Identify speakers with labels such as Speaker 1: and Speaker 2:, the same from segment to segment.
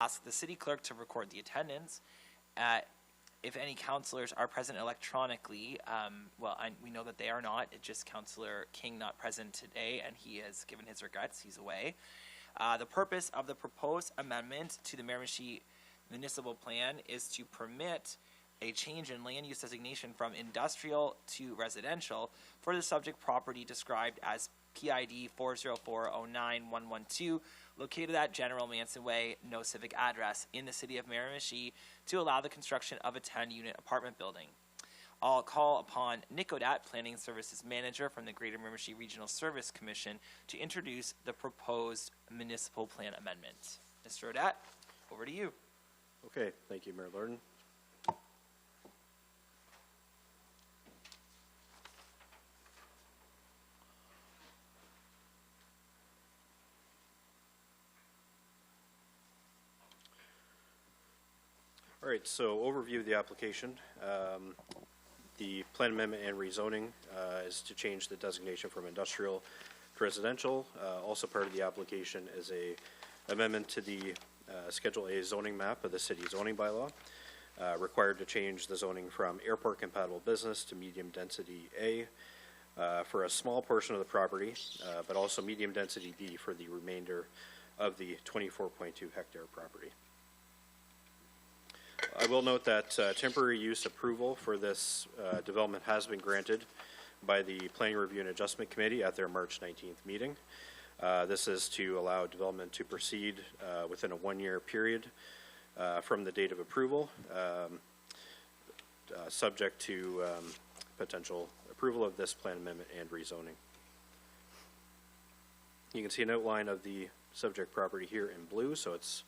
Speaker 1: Ask the city clerk to record the attendance. If any councillors are present electronically, we know that they are not. It's just Councillor King not present today, and he has given his regrets. He's away. The purpose of the proposed amendment to the Miramichi Municipal Plan is to permit a change in land use designation from industrial to residential for the subject property described as PID 404091112, located at General Manson Way, no civic address, in the city of Miramichi, to allow the construction of a 10-unit apartment building. I'll call upon Nick Odat, Planning Services Manager from the Greater Miramichi Regional Service Commission, to introduce the proposed municipal plan amendment. Mr. Odat, over to you.
Speaker 2: Okay, thank you, Mayor Lorden. All right, so overview of the application. The plan amendment and rezoning is to change the designation from industrial to residential. Also part of the application is a amendment to the Schedule A zoning map of the city zoning bylaw, required to change the zoning from airport compatible business to medium density A for a small portion of the property, but also medium density B for the remainder of the 24.2 hectare property. I will note that temporary use approval for this development has been granted by the Planning Review and Adjustment Committee at their March 19th meeting. This is to allow development to proceed within a one-year period from the date of approval, subject to potential approval of this plan amendment and rezoning. You can see an outline of the subject property here in blue, so it's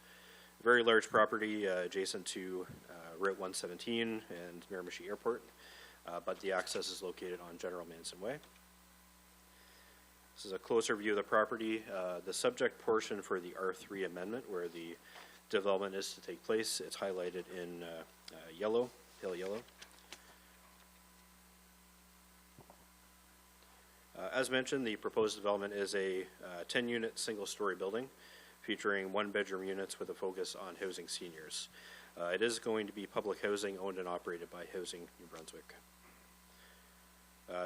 Speaker 2: a very large property adjacent to Route 117 and Miramichi Airport, but the access is located on General Manson Way. This is a closer view of the property. The subject portion for the R3 amendment, where the development is to take place, it's highlighted in yellow, pale yellow. As mentioned, the proposed development is a 10-unit single-story building featuring one-bedroom units with a focus on housing seniors. It is going to be public housing owned and operated by Housing New Brunswick.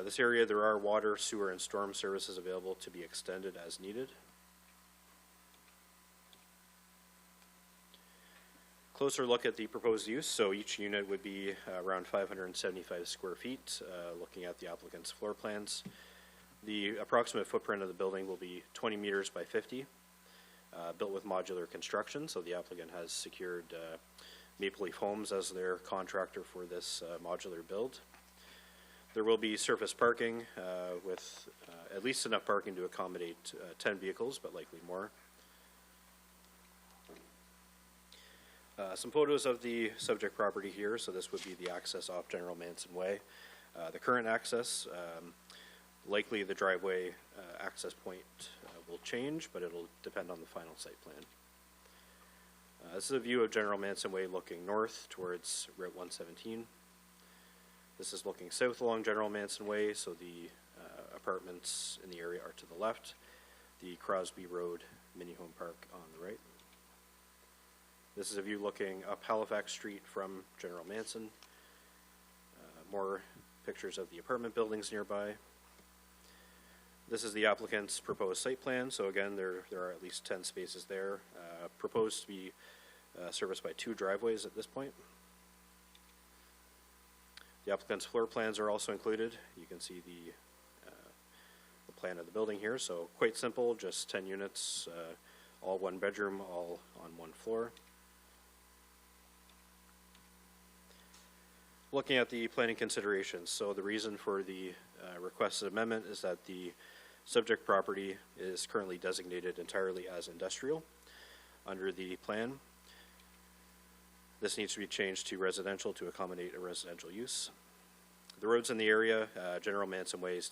Speaker 2: This area, there are water, sewer, and storm services available to be extended as needed. Closer look at the proposed use. So each unit would be around 575 square feet, looking at the applicant's floor plans. The approximate footprint of the building will be 20 meters by 50, built with modular construction. So the applicant has secured Maple Leaf Homes as their contractor for this modular build. There will be surface parking with at least enough parking to accommodate 10 vehicles, but likely more. Some photos of the subject property here. So this would be the access off General Manson Way. The current access, likely the driveway access point will change, but it'll depend on the final site plan. This is a view of General Manson Way looking north towards Route 117. This is looking south along General Manson Way, so the apartments in the area are to the left. The Crosby Road mini home park on the right. This is a view looking up Halifax Street from General Manson. More pictures of the apartment buildings nearby. This is the applicant's proposed site plan. So again, there are at least 10 spaces there, proposed to be serviced by 2 driveways at this point. The applicant's floor plans are also included. You can see the plan of the building here. So quite simple, just 10 units, all one bedroom, all on one floor. Looking at the planning considerations, so the reason for the requested amendment is that the subject property is currently designated entirely as industrial under the plan. This needs to be changed to residential to accommodate a residential use. The roads in the area, General Manson Way is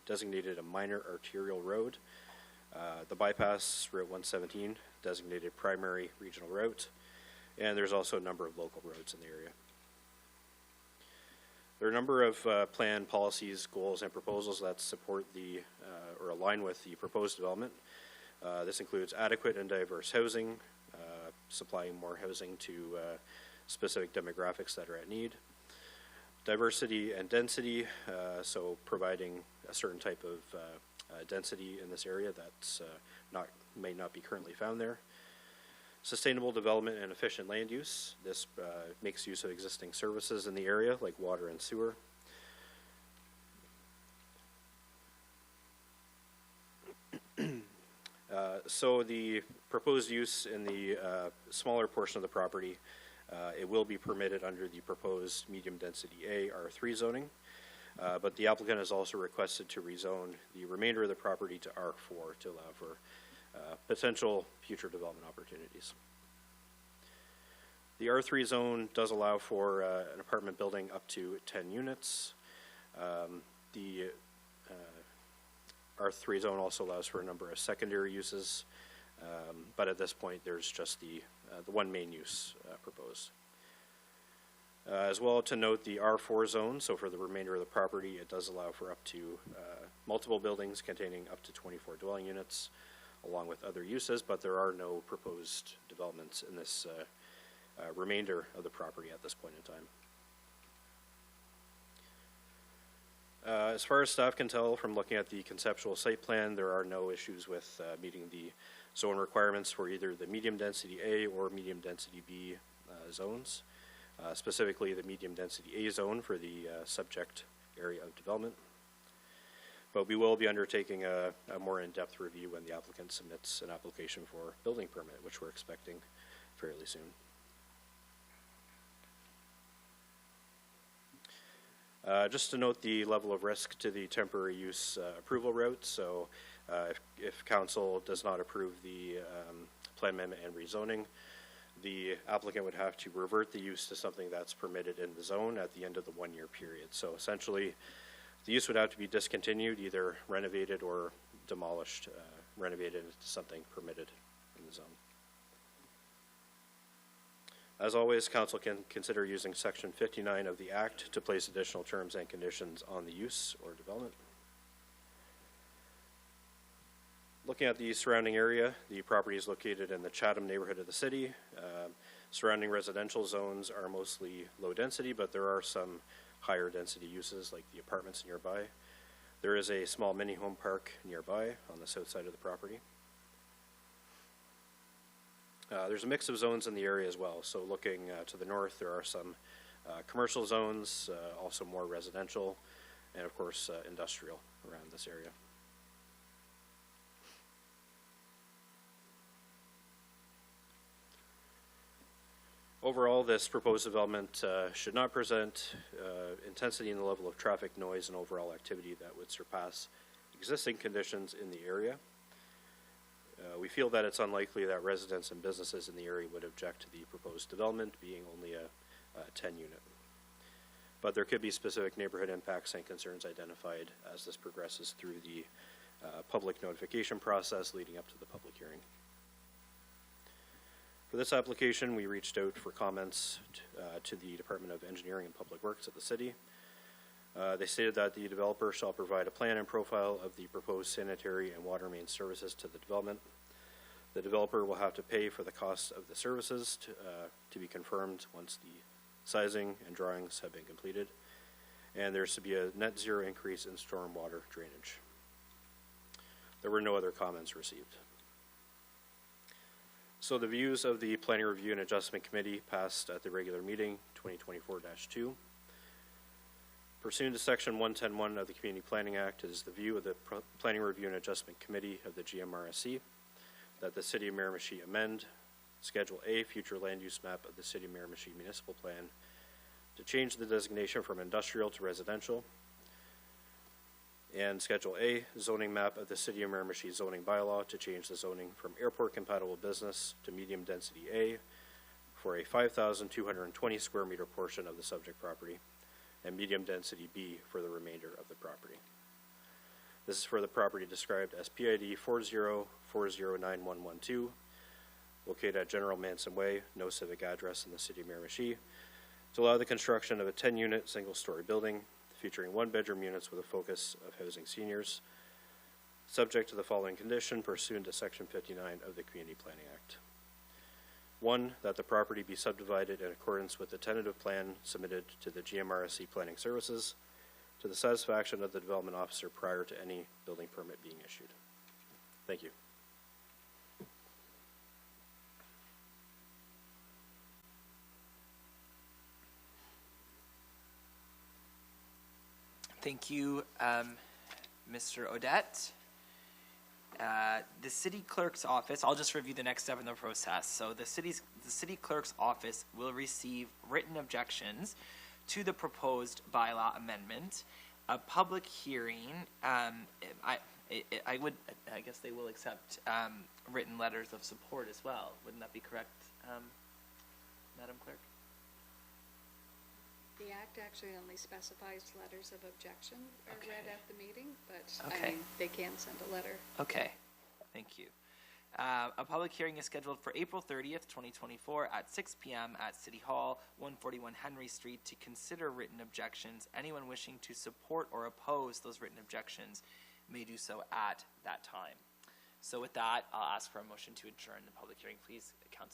Speaker 2: designated a minor arterial road. The bypass, Route 117, designated primary regional route. And there's also a number of local roads in the area. There are a number of plan policies, goals, and proposals that support the or align with the proposed development. This includes adequate and diverse housing, supplying more housing to specific demographics that are at need. Diversity and density, so providing a certain type of density in this area that's may not be currently found there. Sustainable development and efficient land use. This makes use of existing services in the area like water and sewer. So the proposed use in the smaller portion of the property, it will be permitted under the proposed medium density A R3 zoning, but the applicant has also requested to rezone the remainder of the property to R4 to allow for potential future development opportunities. The R3 zone does allow for an apartment building up to 10 units. The R3 zone also allows for a number of secondary uses, but at this point there's just the one main use proposed. As well, to note the R4 zone, so for the remainder of the property, it does allow for up to multiple buildings containing up to 24 dwelling units, along with other uses, but there are no proposed developments in this remainder of the property at this point in time. As far as staff can tell from looking at the conceptual site plan, there are no issues with meeting the zone requirements for either the medium density A or medium density B zones, specifically the medium density A zone for the subject area of development. But we will be undertaking a more in-depth review when the applicant submits an application for building permit, which we're expecting fairly soon. Just to note the level of risk to the temporary use approval route. So if council does not approve the plan amendment and rezoning, the applicant would have to revert the use to something that's permitted in the zone at the end of the 1-year period. So essentially, the use would have to be discontinued, either renovated or demolished, renovated into something permitted in the zone. As always, council can consider using section 59 of the Act to place additional terms and conditions on the use or development. Looking at the surrounding area, the property is located in the Chatham neighborhood of the city. Surrounding residential zones are mostly low density, but there are some higher density uses like the apartments nearby. There is a small mini home park nearby on the south side of the property. There's a mix of zones in the area as well. So looking to the north, there are some commercial zones, also more residential, and of course industrial around this area. Overall, this proposed development should not present intensity in the level of traffic, noise, and overall activity that would surpass existing conditions in the area. We feel that it's unlikely that residents and businesses in the area would object to the proposed development being only a 10 unit. But there could be specific neighborhood impacts and concerns identified as this progresses through the public notification process leading up to the public hearing. For this application, we reached out for comments to the Department of Engineering and Public Works at the city. They stated that the developer shall provide a plan and profile of the proposed sanitary and water main services to the development. The developer will have to pay for the cost of the services to be confirmed once the sizing and drawings have been completed. And there's to be a net zero increase in stormwater drainage. There were no other comments received. So the views of the Planning Review and Adjustment Committee passed at the regular meeting 2024-2. Pursuant to Section 110(1) of the Community Planning Act is the view of the Planning Review and Adjustment Committee of the GMRSC that the City of Miramichi amend Schedule A, future land use map of the City of Miramichi Municipal Plan to change the designation from industrial to residential, and Schedule A, zoning map of the City of Miramichi zoning bylaw to change the zoning from airport compatible business to medium density A for a 5,220 square meter portion of the subject property, and medium density B for the remainder of the property. This is for the property described as PID 40409112, located at General Manson Waye, no civic address in the City of Miramichi, to allow the construction of a 10-unit single-story building featuring 1-bedroom units with a focus of housing seniors, subject to the following condition pursuant to Section 59 of the Community Planning Act. One, that the property be subdivided in accordance with the tentative plan submitted to the GMRSC Planning Services to the satisfaction of the development officer prior to any building permit being issued. Thank you.
Speaker 1: Thank you, Mr. Odette. The city clerk's office, I'll just review the next step in the process. So the city clerk's office will receive written objections to the proposed bylaw amendment. A public hearing, I guess they will accept written letters of support as well. Wouldn't that be correct, Madam Clerk?
Speaker 3: The Act actually only specifies letters of objection are
Speaker 1: Okay.
Speaker 3: read at the meeting, but
Speaker 1: Okay.
Speaker 3: I mean, they can send a letter.
Speaker 1: Okay, thank you. A public hearing is scheduled for April 30th, 2024 at 6 p.m. at City Hall, 141 Henry Street to consider written objections. Anyone wishing to support or oppose those written objections may do so at that time. So with that, I'll ask for a motion to adjourn the public hearing, please, Council.